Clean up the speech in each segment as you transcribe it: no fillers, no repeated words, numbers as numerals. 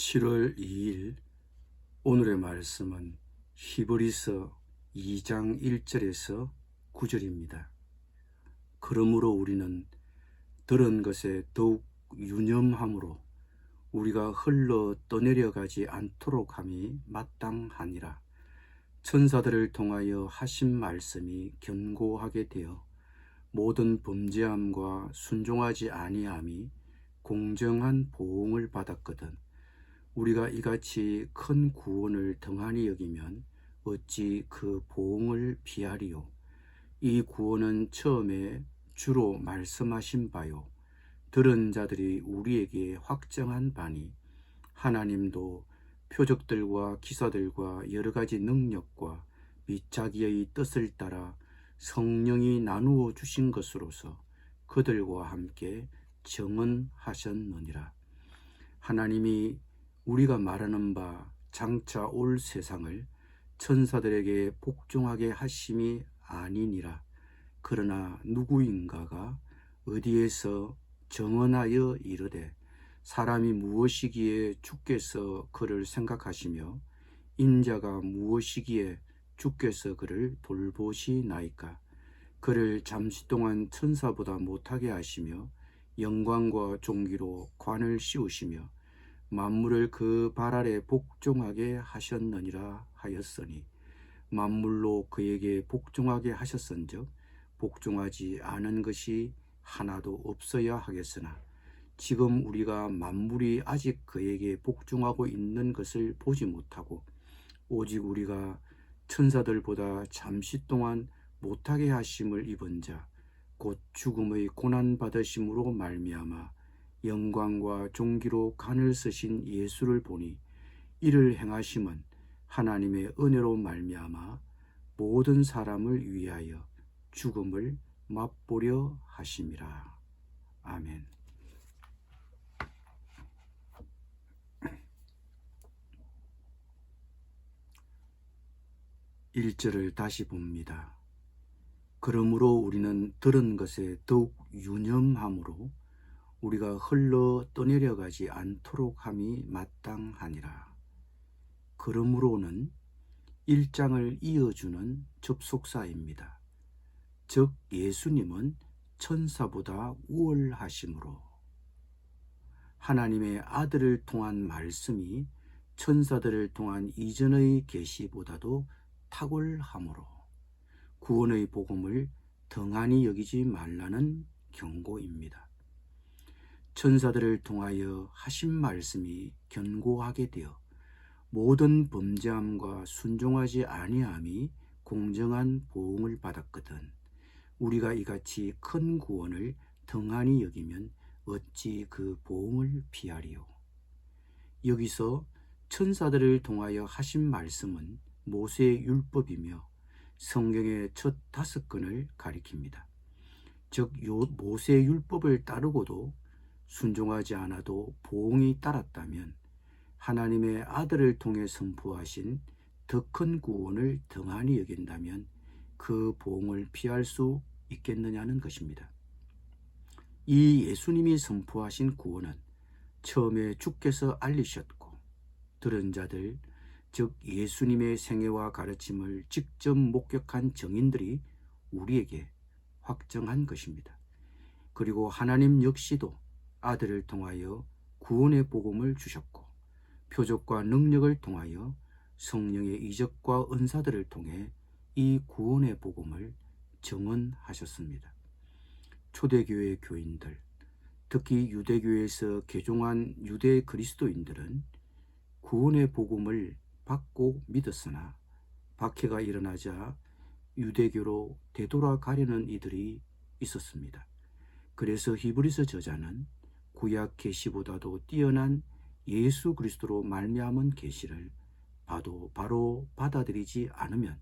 7월 2일 오늘의 말씀은 히브리서 2장 1절에서 9절입니다. 그러므로 우리는 들은 것에 더욱 유념함으로 우리가 흘러 떠내려가지 않도록 함이 마땅하니라. 천사들을 통하여 하신 말씀이 견고하게 되어 모든 범죄함과 순종하지 아니함이 공정한 보응을 받았거든. 우리가 이같이 큰 구원을 등한히 여기면 어찌 그 보응을 피하리요. 이 구원은 처음에 주로 말씀하신 바요 들은 자들이 우리에게 확정한 바니, 하나님도 표적들과 기사들과 여러 가지 능력과 및 자기의 뜻을 따라 성령이 나누어 주신 것으로서 그들과 함께 정언하셨느니라. 하나님이 우리가 말하는 바 장차 올 세상을 천사들에게 복종하게 하심이 아니니라. 그러나 누구인가가 어디에서 정언하여 이르되 사람이 무엇이기에 주께서 그를 생각하시며 인자가 무엇이기에 주께서 그를 돌보시나이까. 그를 잠시 동안 천사보다 못하게 하시며 영광과 존귀로 관을 씌우시며 만물을 그 발 아래 복종하게 하셨느니라 하였으니, 만물로 그에게 복종하게 하셨은즉 복종하지 않은 것이 하나도 없어야 하겠으나, 지금 우리가 만물이 아직 그에게 복종하고 있는 것을 보지 못하고 오직 우리가 천사들보다 잠시 동안 못하게 하심을 입은 자 곧 죽음의 고난 받으심으로 말미암아 영광과 존귀로 간을 쓰신 예수를 보니, 이를 행하심은 하나님의 은혜로 말미암아 모든 사람을 위하여 죽음을 맛보려 하심이라. 아멘. 일절을 다시 봅니다. 그러므로 우리는 들은 것에 더욱 유념함으로 우리가 흘러 떠내려가지 않도록 함이 마땅하니라. 그러므로는 1장을 이어주는 접속사입니다. 즉 예수님은 천사보다 우월하심으로, 하나님의 아들을 통한 말씀이 천사들을 통한 이전의 계시보다도 탁월함으로 구원의 복음을 등한히 여기지 말라는 경고입니다. 천사들을 통하여 하신 말씀이 견고하게 되어 모든 범죄함과 순종하지 아니함이 공정한 보응을 받았거든. 우리가 이같이 큰 구원을 등한히 여기면 어찌 그 보응을 피하리요. 여기서 천사들을 통하여 하신 말씀은 모세의 율법이며 성경의 첫 5권을 가리킵니다. 즉 모세의 율법을 따르고도 순종하지 않아도 보응이 따랐다면 하나님의 아들을 통해 선포하신 더 큰 구원을 등한히 여긴다면 그 보응을 피할 수 있겠느냐는 것입니다. 이 예수님이 선포하신 구원은 처음에 주께서 알리셨고 들은 자들, 즉 예수님의 생애와 가르침을 직접 목격한 증인들이 우리에게 확정한 것입니다. 그리고 하나님 역시도 아들을 통하여 구원의 복음을 주셨고 표적과 능력을 통하여 성령의 이적과 은사들을 통해 이 구원의 복음을 증언하셨습니다. 초대교회 교인들, 특히 유대교에서 개종한 유대 그리스도인들은 구원의 복음을 받고 믿었으나 박해가 일어나자 유대교로 되돌아가려는 이들이 있었습니다. 그래서 히브리서 저자는 구약 계시보다도 뛰어난 예수 그리스도로 말미암은 계시를 바로 받아들이지 않으면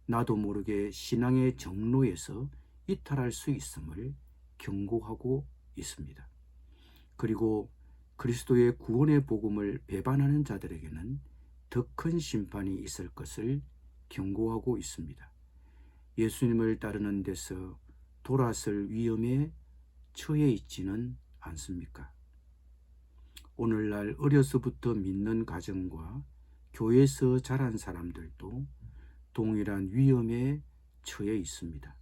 나도 모르게 신앙의 정로에서 이탈할 수 있음을 경고하고 있습니다. 그리고 그리스도의 구원의 복음을 배반하는 자들에게는 더 큰 심판이 있을 것을 경고하고 있습니다. 예수님을 따르는 데서 돌아설 위험에 처해 있지는 않습니까? 오늘날 어려서부터 믿는 가정과 교회에서 자란 사람들도 동일한 위험에 처해 있습니다.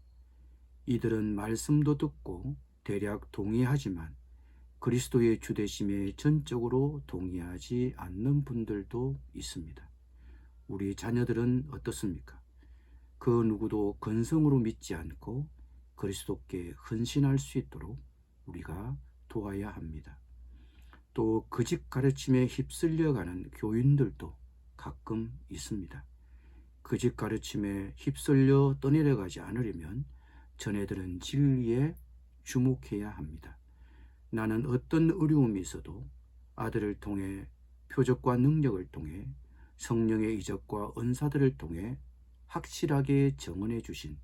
이들은 말씀도 듣고 대략 동의하지만 그리스도의 주되심에 전적으로 동의하지 않는 분들도 있습니다. 우리 자녀들은 어떻습니까? 그 누구도 근성으로 믿지 않고 그리스도께 헌신할 수 있도록 우리가 도와야 합니다. 또 거짓 가르침에 휩쓸려가는 교인들도 가끔 있습니다. 거짓 가르침에 휩쓸려 떠내려가지 않으려면 자녀들은 진리에 주목해야 합니다. 나는 어떤 어려움이 있어도 아들을 통해 표적과 능력을 통해 성령의 이적과 은사들을 통해 확실하게 정언해 주신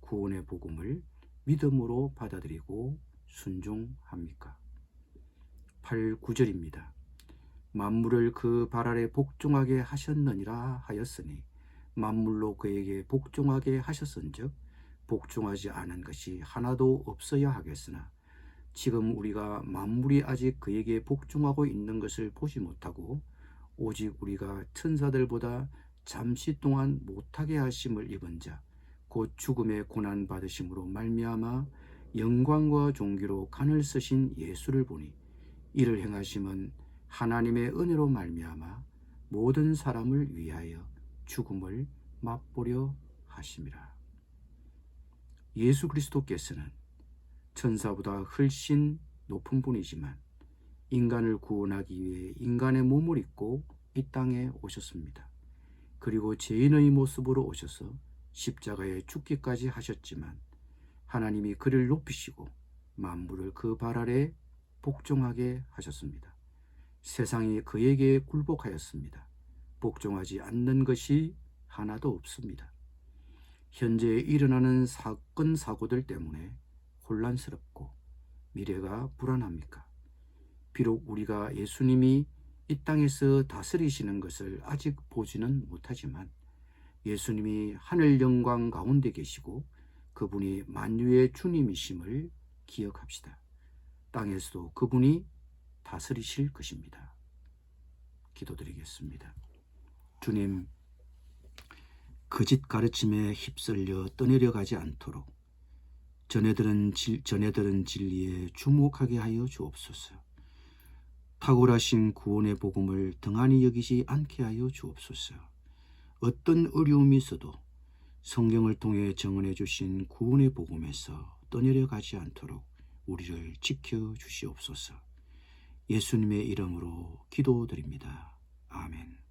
구원의 복음을 믿음으로 받아들이고 순종합니까? 8, 9절입니다. 만물을 그 발 아래 복종하게 하셨느니라 하였으니 만물로 그에게 복종하게 하셨은즉 복종하지 않은 것이 하나도 없어야 하겠으나 지금 우리가 만물이 아직 그에게 복종하고 있는 것을 보지 못하고 오직 우리가 천사들보다 잠시 동안 못하게 하심을 입은 자 곧 죽음의 고난 받으심으로 말미암아 영광과 존귀로 간을 쓰신 예수를 보니 이를 행하심은 하나님의 은혜로 말미암아 모든 사람을 위하여 죽음을 맛보려 하심이라. 예수 그리스도께서는 천사보다 훨씬 높은 분이지만 인간을 구원하기 위해 인간의 몸을 입고 이 땅에 오셨습니다. 그리고 죄인의 모습으로 오셔서 십자가에 죽기까지 하셨지만 하나님이 그를 높이시고 만물을 그 발 아래 복종하게 하셨습니다. 세상이 그에게 굴복하였습니다. 복종하지 않는 것이 하나도 없습니다. 현재 일어나는 사건 사고들 때문에 혼란스럽고 미래가 불안합니까? 비록 우리가 예수님이 이 땅에서 다스리시는 것을 아직 보지는 못하지만 예수님이 하늘 영광 가운데 계시고 그분이 만유의 주님이심을 기억합시다. 땅에서도 그분이 다스리실 것입니다. 기도드리겠습니다. 주님, 거짓 가르침에 휩쓸려 떠내려가지 않도록 전해들은 진리에 주목하게 하여 주옵소서. 탁월하신 구원의 복음을 등한히 여기지 않게 하여 주옵소서. 어떤 어려움이 있어도 성경을 통해 정언해 주신 구원의 복음에서 떠내려가지 않도록 우리를 지켜 주시옵소서. 예수님의 이름으로 기도드립니다. 아멘.